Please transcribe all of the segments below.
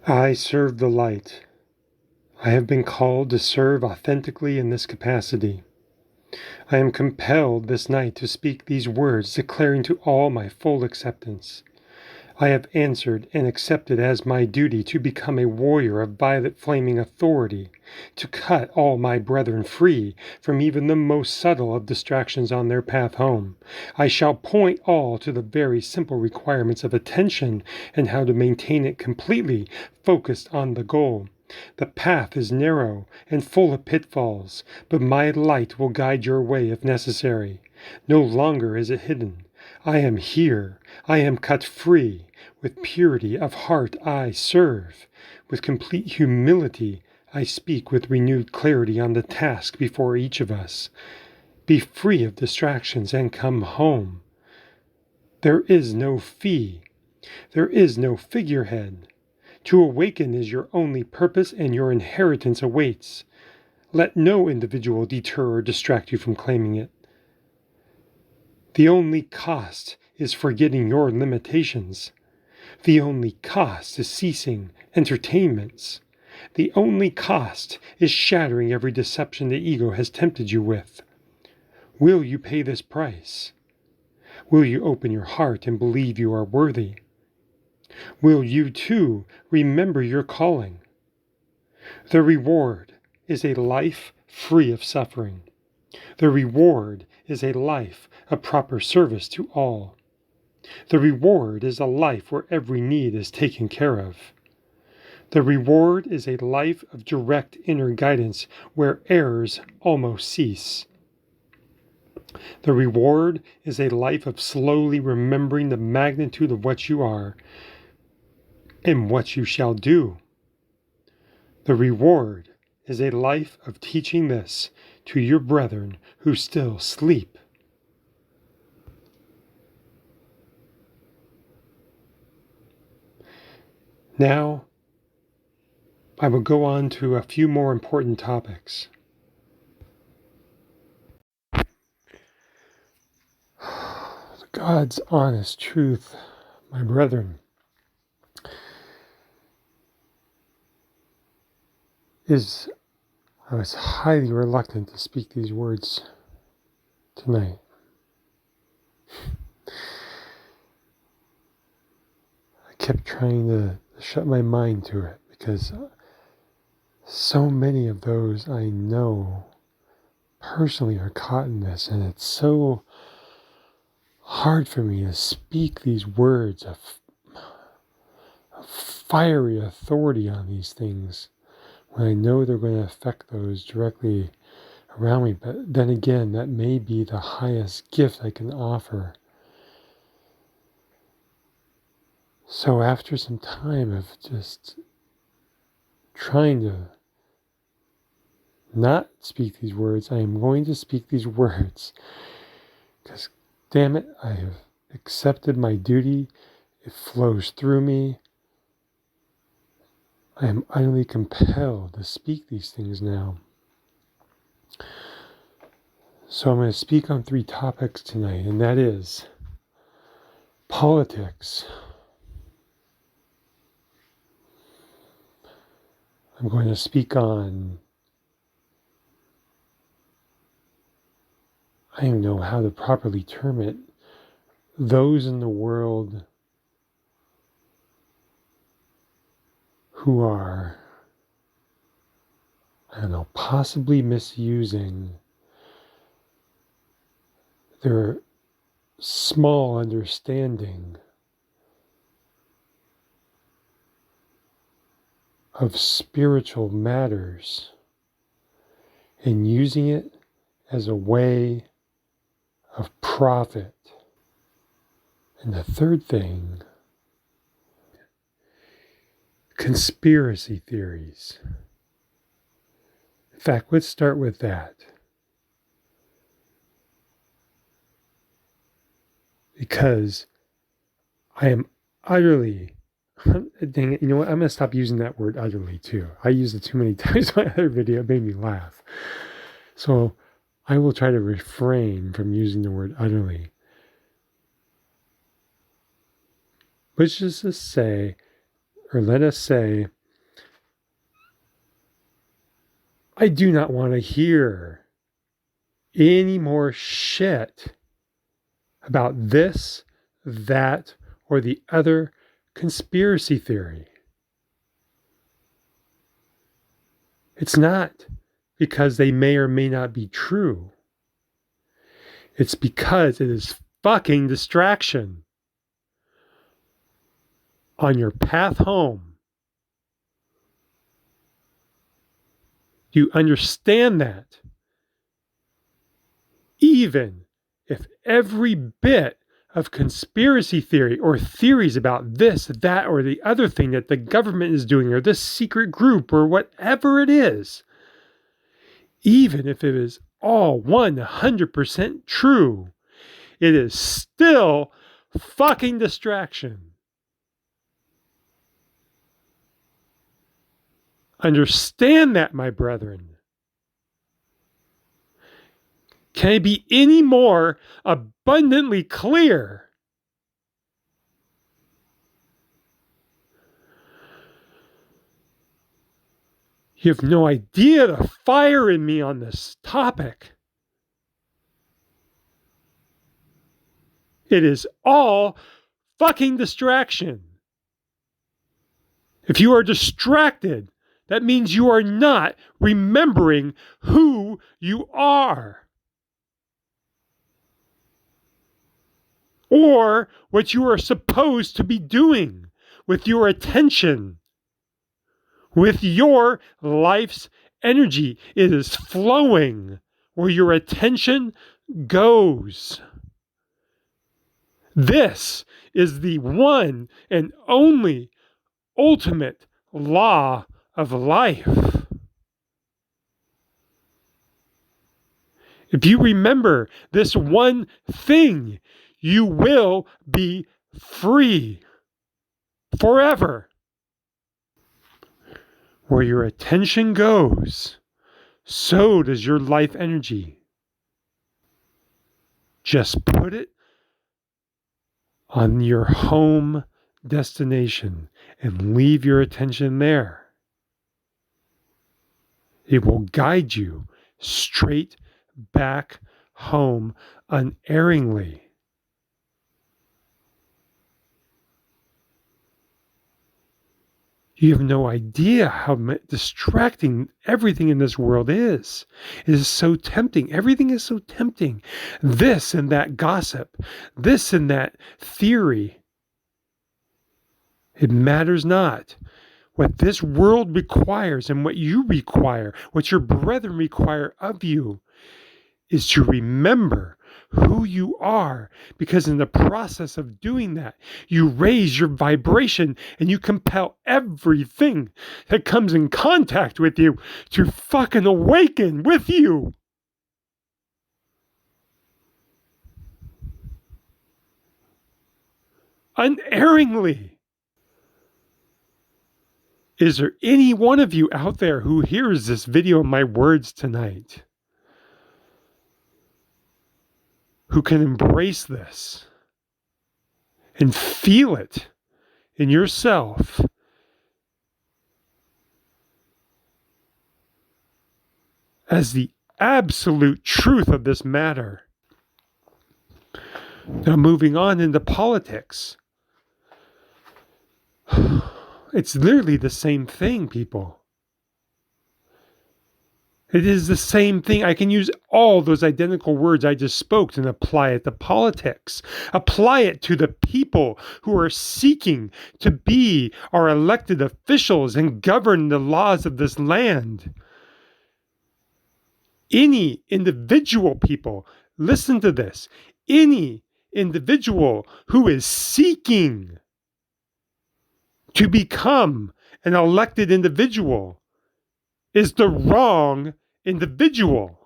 I serve the light. I have been called to serve authentically in this capacity. I am compelled this night to speak these words, declaring to all my full acceptance. I have answered and accepted as my duty to become a warrior of violet flaming authority, to cut all my brethren free from even the most subtle of distractions on their path home. I shall point all to the very simple requirements of attention and how to maintain it completely focused on the goal. The path is narrow and full of pitfalls, but my light will guide your way if necessary. No longer is it hidden. I am here. I am cut free. With purity of heart I serve. With complete humility I speak with renewed clarity on the task before each of us. Be free of distractions and come home. There is no fee. There is no figurehead. To awaken is your only purpose, and your inheritance awaits. Let no individual deter or distract you from claiming it. The only cost is forgetting your limitations. The only cost is ceasing entertainments. The only cost is shattering every deception the ego has tempted you with. Will you pay this price? Will you open your heart and believe you are worthy? Will you too remember your calling? The reward is a life free of suffering. The reward is a life of proper service to all. The reward is a life where every need is taken care of. The reward is a life of direct inner guidance where errors almost cease. The reward is a life of slowly remembering the magnitude of what you are and what you shall do. The reward is a life of teaching this to your brethren who still sleep. Now, I will go on to a few more important topics. God's honest truth, my brethren, is I was highly reluctant to speak these words tonight. I kept trying to shut my mind to it because so many of those I know personally are caught in this, and it's so hard for me to speak these words of fiery authority on these things when I know they're going to affect those directly around me. But then again, that may be the highest gift I can offer. So after some time of just trying to not speak these words, I am going to speak these words because, damn it, I have accepted my duty. It flows through me. I am utterly compelled to speak these things now. So I'm going to speak on 3 topics tonight, and that is politics. I'm going to speak on, I don't know how to properly term it, those in the world who are, I don't know, possibly misusing their small understanding of spiritual matters and using it as a way of profit. And the third thing, conspiracy theories. In fact, let's start with that. Because I am utterly, dang it, you know what, I'm going to stop using that word utterly too. I used it too many times in my other video, it made me laugh. So I will try to refrain from using the word utterly. Let's just say or let us say, I do not want to hear any more shit about this, that, or the other conspiracy theory. It's not because they may or may not be true. It's because it is fucking distraction. On your path home, you understand that. Even if every bit of conspiracy theory or theories about this, that, or the other thing that the government is doing, or this secret group, or whatever it is, even if it is all 100% true, it is still fucking distraction. Understand that, my brethren. Can it be any more abundantly clear? You have no idea the fire in me on this topic. It is all fucking distraction. If you are distracted, that means you are not remembering who you are, or what you are supposed to be doing with your attention, with your life's energy. It is flowing where your attention goes. This is the one and only ultimate law of life. If you remember this one thing, you will be free forever. Where your attention goes, so does your life energy. Just put it on your home destination and leave your attention there. It will guide you straight back home unerringly. You have no idea how distracting everything in this world is. It is so tempting. Everything is so tempting. This and that gossip, this and that theory. It matters not. What this world requires and what you require, what your brethren require of you, is to remember who you are, because in the process of doing that, you raise your vibration and you compel everything that comes in contact with you to fucking awaken with you. Unerringly. Is there any one of you out there who hears this video of my words tonight who can embrace this and feel it in yourself as the absolute truth of this matter? Now, moving on into politics. It's literally the same thing, people. It is the same thing. I can use all those identical words I just spoke and apply it to politics. Apply it to the people who are seeking to be our elected officials and govern the laws of this land. Any individual people, listen to this, any individual who is seeking to become an elected individual is the wrong individual.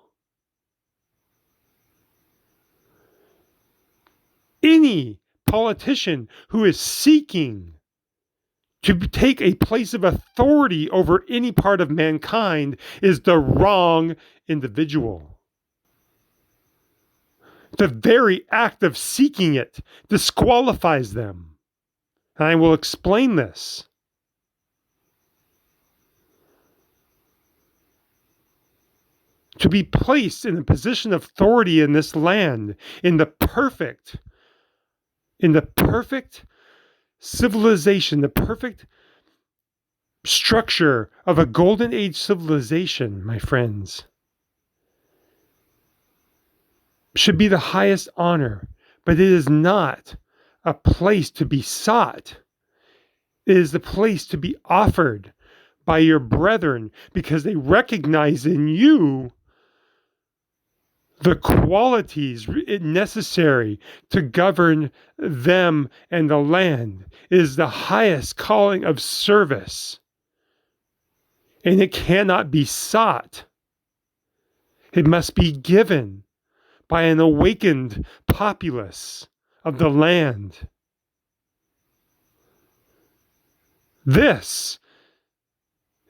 Any politician who is seeking to take a place of authority over any part of mankind is the wrong individual. The very act of seeking it disqualifies them. And I will explain this. to be placed in a position of authority in this land, in the perfect civilization, the perfect structure of a golden age civilization, my friends, should be the highest honor, but it is not a place to be sought. It is the place to be offered by your brethren because they recognize in you the qualities necessary to govern them and the land. It is the highest calling of service, and it cannot be sought. It must be given by an awakened populace of the land. This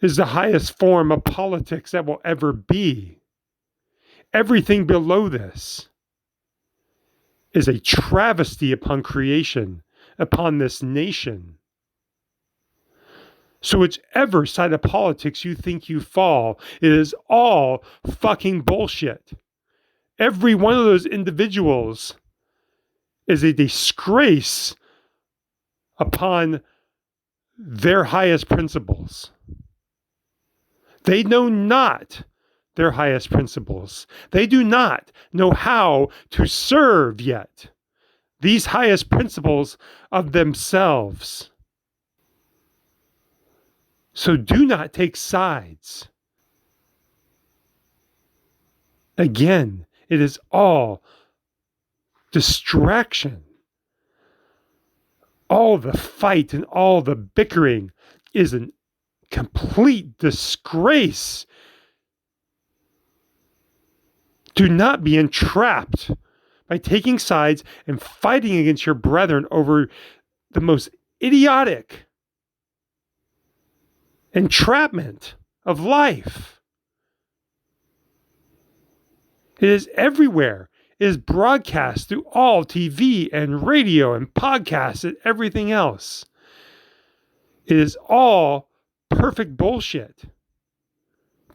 is the highest form of politics that will ever be. Everything below this is a travesty upon creation, upon this nation. So whichever side of politics you think you fall, it is all fucking bullshit. Every one of those individuals is a disgrace upon their highest principles. They know not their highest principles. They do not know how to serve yet these highest principles of themselves. So do not take sides. Again, it is all distraction. All the fight and all the bickering is a complete disgrace. Do not be entrapped by taking sides and fighting against your brethren over the most idiotic entrapment of life. It is everywhere. It is broadcast through all TV and radio and podcasts and everything else. It is all perfect bullshit.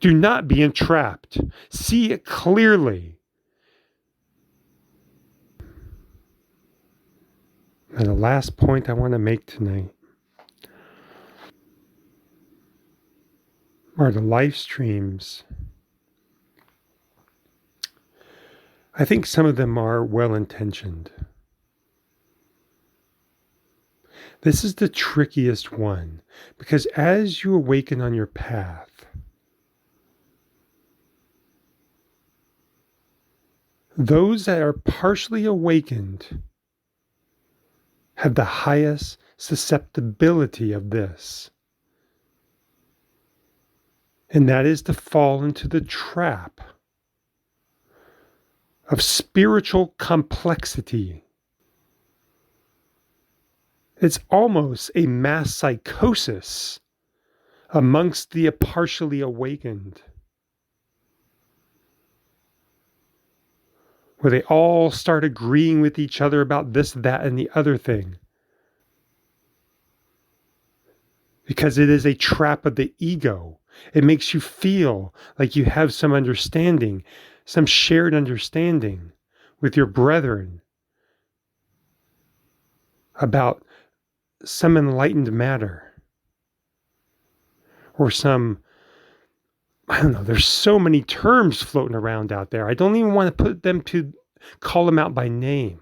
Do not be entrapped. See it clearly. And the last point I want to make tonight are the live streams. I think some of them are well-intentioned. This is the trickiest one because as you awaken on your path, those that are partially awakened have the highest susceptibility of this. And that is to fall into the trap of spiritual complexity. It's almost a mass psychosis amongst the partially awakened, where they all start agreeing with each other about this, that, and the other thing. Because it is a trap of the ego. It makes you feel like you have some understanding, some shared understanding with your brethren about some enlightened matter. Or some, I don't know, there's so many terms floating around out there. I don't even want to call them out by name.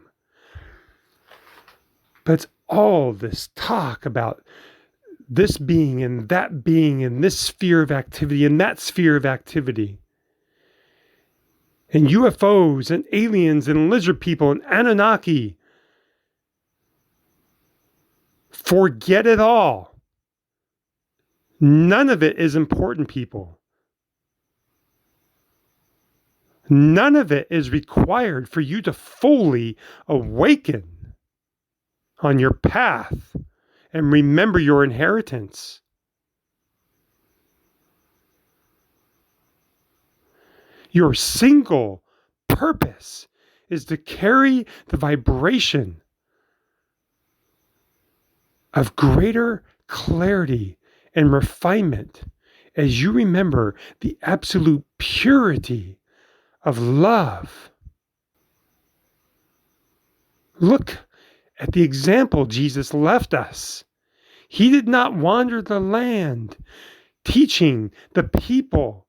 But it's all this talk about this being and that being in this sphere of activity and that sphere of activity. And UFOs and aliens and lizard people and Anunnaki. Forget it all. None of it is important, people. None of it is required for you to fully awaken on your path and remember your inheritance. Your single purpose is to carry the vibration of greater clarity and refinement as you remember the absolute purity of love. Look at the example Jesus left us. He did not wander the land teaching the people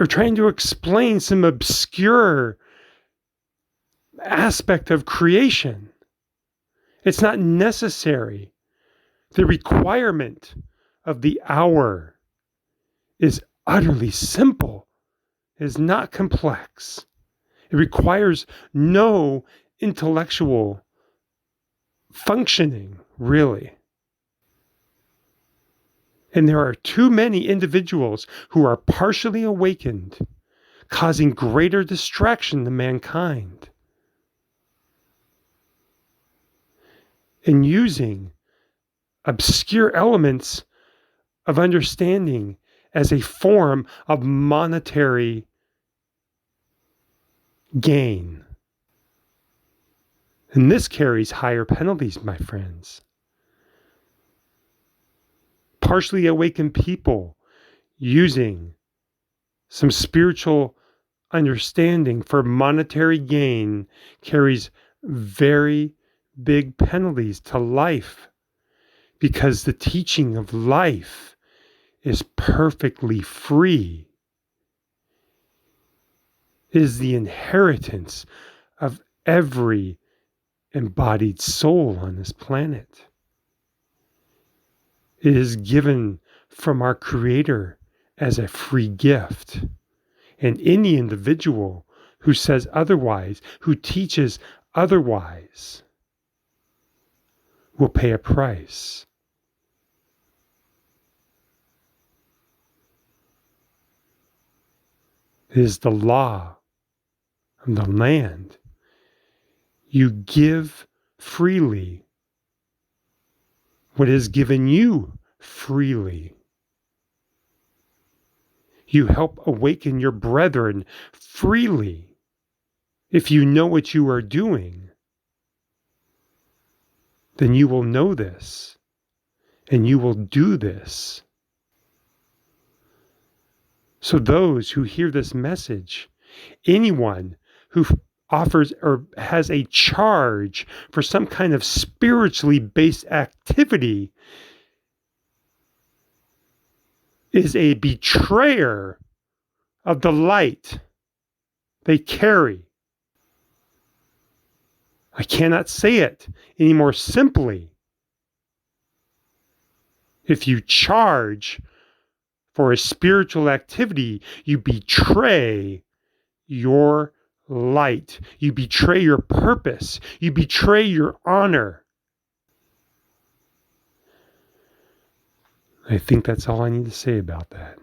or trying to explain some obscure aspect of creation. It's not necessary. The requirement of the hour is utterly simple. It is not complex. It requires no intellectual functioning, really. And there are too many individuals who are partially awakened, causing greater distraction to mankind, and using obscure elements of understanding as a form of monetary gain. And this carries higher penalties, my friends. Partially awakened people using some spiritual understanding for monetary gain carries very big penalties to life, because the teaching of life is perfectly free. It is the inheritance of every embodied soul on this planet. It is given from our Creator as a free gift. And any individual who says otherwise, who teaches otherwise, will pay a price. It is the law of the land. You give freely what is given you freely. You help awaken your brethren freely if you know what you are doing. Then you will know this, and you will do this. So those who hear this message, anyone who offers or has a charge for some kind of spiritually based activity, is a betrayer of the light they carry. I cannot say it any more simply. If you charge for a spiritual activity, you betray your light. You betray your purpose. You betray your honor. I think that's all I need to say about that.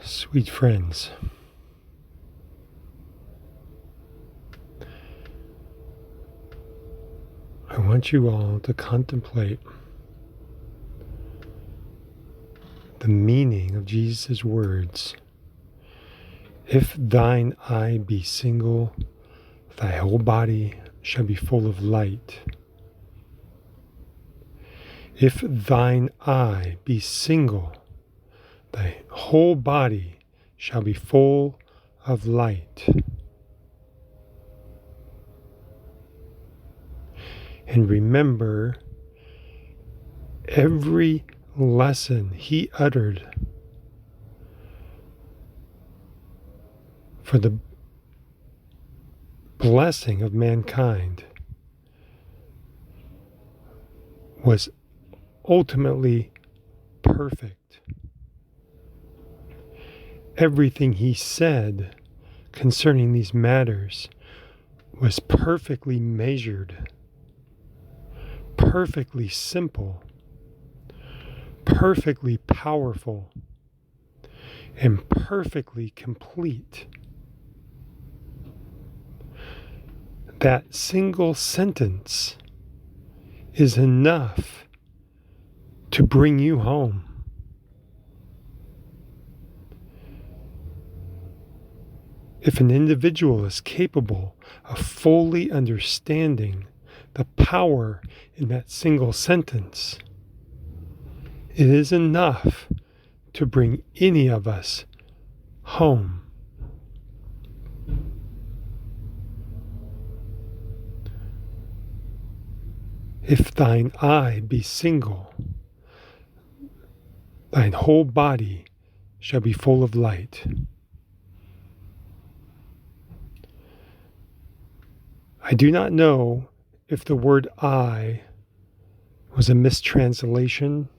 Sweet friends, I want you all to contemplate the meaning of Jesus' words. If thine eye be single, thy whole body shall be full of light. If thine eye be single, thy whole body shall be full of light. And remember, every lesson he uttered for the blessing of mankind was ultimately perfect. Everything he said concerning these matters was perfectly measured, perfectly simple, perfectly powerful, and perfectly complete. That single sentence is enough to bring you home. If an individual is capable of fully understanding the power in that single sentence, it is enough to bring any of us home. If thine eye be single, thine whole body shall be full of light. I do not know if the word I was a mistranslation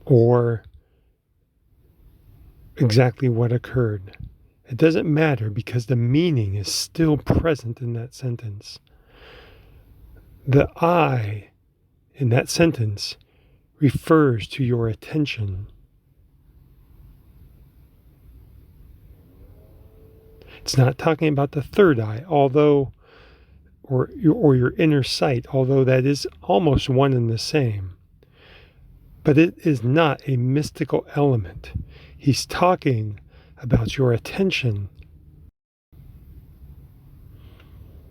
or exactly what occurred. It doesn't matter because the meaning is still present in that sentence. The I in that sentence refers to your attention. It's not talking about the third eye, although, or your inner sight, although that is almost one and the same. But it is not a mystical element. He's talking about your attention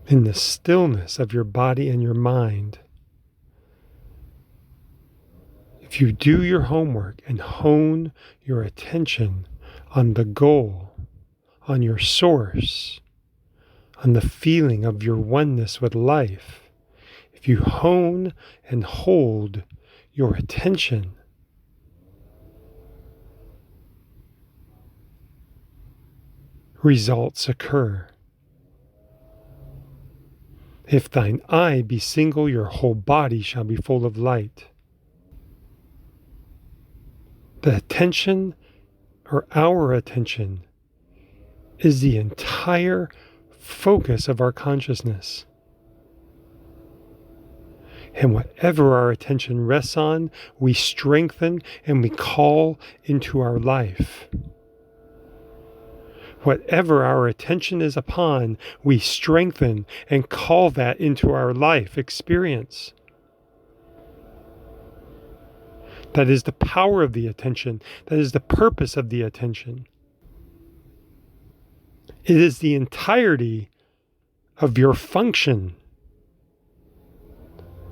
in the stillness of your body and your mind. If you do your homework and hone your attention on the goal, on your source, on the feeling of your oneness with life, if you hone and hold your attention, results occur. If thine eye be single, your whole body shall be full of light. The attention, or our attention, is the entire focus of our consciousness. And whatever our attention rests on, we strengthen and we call into our life. Whatever our attention is upon, we strengthen and call that into our life experience. That is the power of the attention. That is the purpose of the attention. It is the entirety of your function.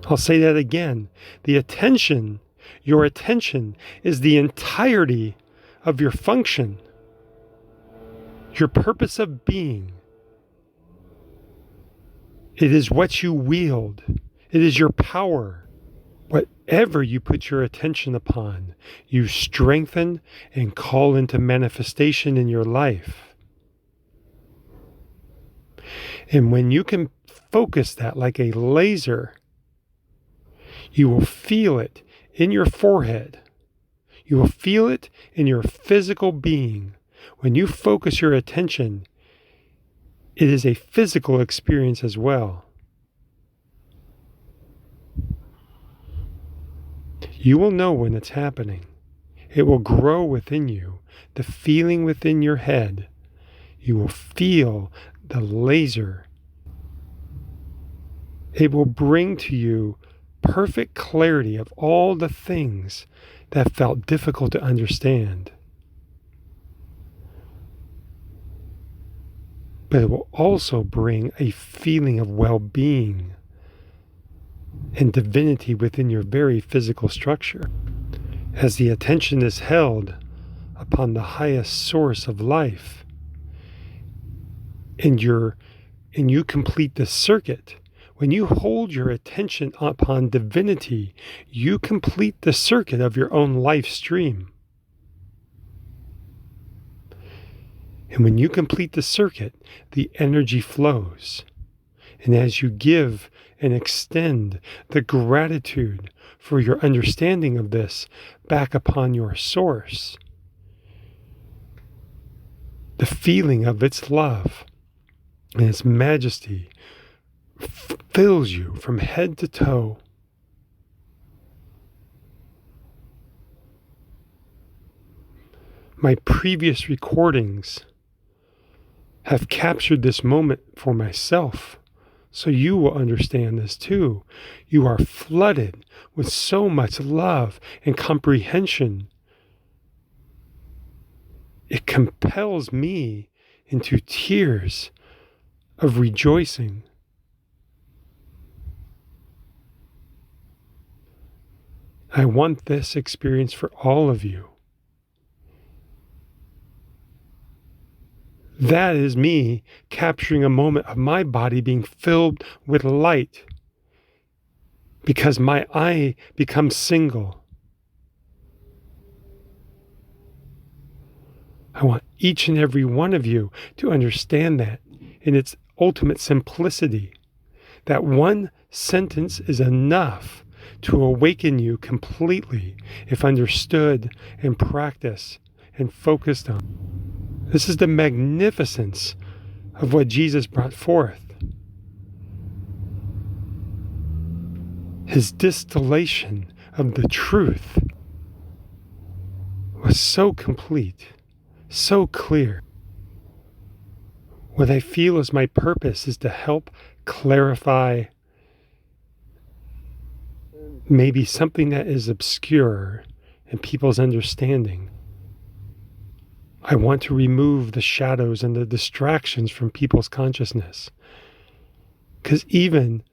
I'll say that again. The attention, your attention, is the entirety of your function. Your purpose of being. It is what you wield. It is your power. Whatever you put your attention upon, you strengthen and call into manifestation in your life. And when you can focus that like a laser, you will feel it in your forehead. You will feel it in your physical being. When you focus your attention, it is a physical experience as well. You will know when it's happening. It will grow within you, the feeling within your head. You will feel the laser. It will bring to you perfect clarity of all the things that felt difficult to understand. But it will also bring a feeling of well-being and divinity within your very physical structure. As the attention is held upon the highest source of life, and you complete the circuit, when you hold your attention upon divinity, you complete the circuit of your own life stream. And when you complete the circuit, the energy flows. And as you give and extend the gratitude for your understanding of this back upon your source, the feeling of its love and its majesty fills you from head to toe. My previous recordings have captured this moment for myself, so you will understand this too. You are flooded with so much love and comprehension it compels me into tears of rejoicing. I want this experience for all of you. That is me capturing a moment of my body being filled with light because my eye becomes single. I want each and every one of you to understand that in its ultimate simplicity, that one sentence is enough to awaken you completely if understood and practiced and focused on. This is the magnificence of what Jesus brought forth. His distillation of the truth was so complete, so clear. What I feel is my purpose is to help clarify maybe something that is obscure in people's understanding. I want to remove the shadows and the distractions from people's consciousness. Because even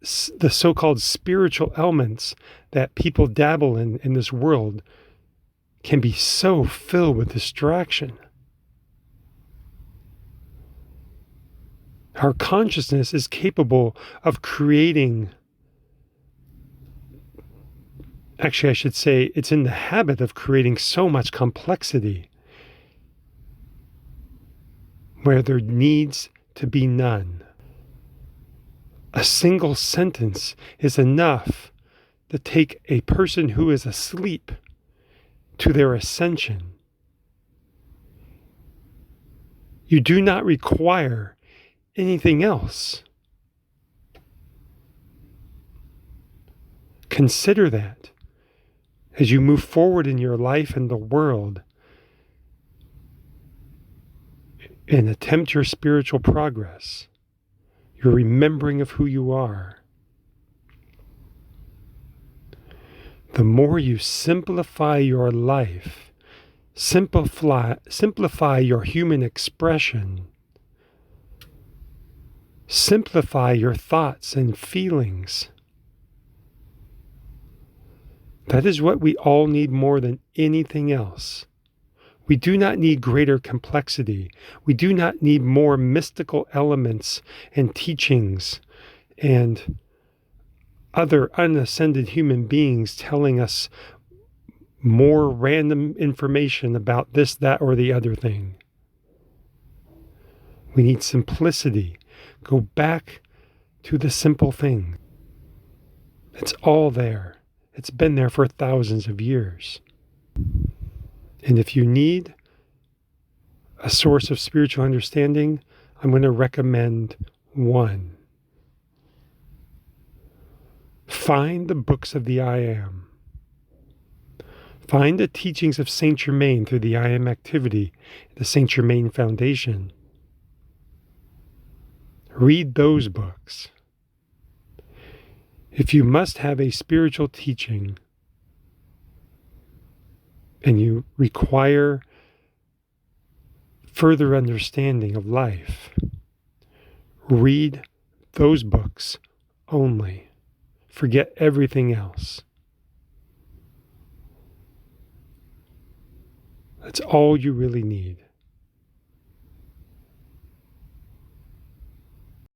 the so-called spiritual elements that people dabble in this world can be so filled with distraction. Our consciousness is capable of creating, actually I should say, it's in the habit of creating so much complexity where there needs to be none. A single sentence is enough to take a person who is asleep to their ascension. You do not require anything else. Consider that as you move forward in your life and the world and attempt your spiritual progress, your remembering of who you are. The more you simplify your life, simplify your human expression, simplify your thoughts and feelings. That is what we all need more than anything else. We do not need greater complexity. We do not need more mystical elements and teachings and other unascended human beings telling us more random information about this, that, or the other thing. We need simplicity. Go back to the simple thing. It's all there. It's been there for thousands of years. And if you need a source of spiritual understanding, I'm going to recommend one. Find the books of the I Am. Find the teachings of Saint Germain through the I Am activity, the Saint Germain Foundation. Read those books. If you must have a spiritual teaching and you require further understanding of life, read those books only. Forget everything else. That's all you really need.